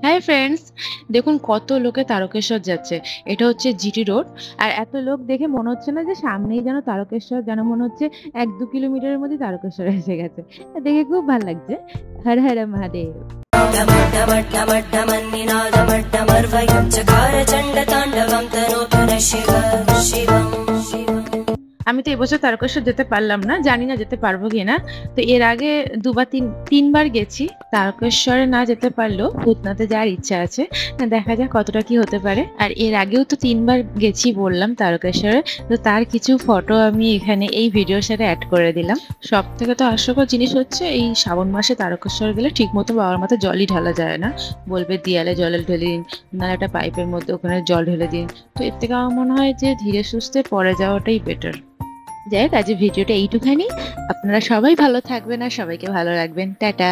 Hi friends, দেখুন কত লোকে তারকেশ্বর যাচ্ছে। এটা হচ্ছে জিটি রোড। আর এত লোক দেখে মনে হচ্ছে না যে সামনেই যেন তারকেশ্বর, যেন মনে হচ্ছে 1-2 কিলোমিটারের মধ্যে তারকেশ্বর এসে গেছে। দেখে খুব ভালো লাগছে। হর হর মহাদেব। আমি তো এবছর তারকেশ্বর যেতে পারলাম না, জানি না যেতে পারবো কিনা। তো এর আগে তিনবার গেছি। তারকেশ্বরে না যেতে পারলেও ভূতনাথে যাওয়ার ইচ্ছা আছে, দেখা যাক কতটা কি হতে পারে। আর এর আগেও তো 3বার গেছি বললাম তারকেশ্বরে, তো তার কিছু ফটো আমি এখানে এই ভিডিওর সাথে অ্যাড করে দিলাম। সব থেকে তো হাস্যকর জিনিস হচ্ছে এই শ্রাবণ মাসে তারকেশ্বর গেলে ঠিক মতো বাবার মাথায় জলই ঢালা যায় না। বলবে দিয়ালে জল ঢেলে দিন, না একটা পাইপের মধ্যে ওখানে জল ঢেলে দিন। তো এর থেকে আমার মনে হয় যে ধীরে সুস্থে পরে যাওয়াটাই বেটার। যাই হোক, আজ ভিডিওটা এইটুখানি। আপনারা সবাই ভালো থাকবেন আর সবাইকে ভালো রাখবেন। টাটা।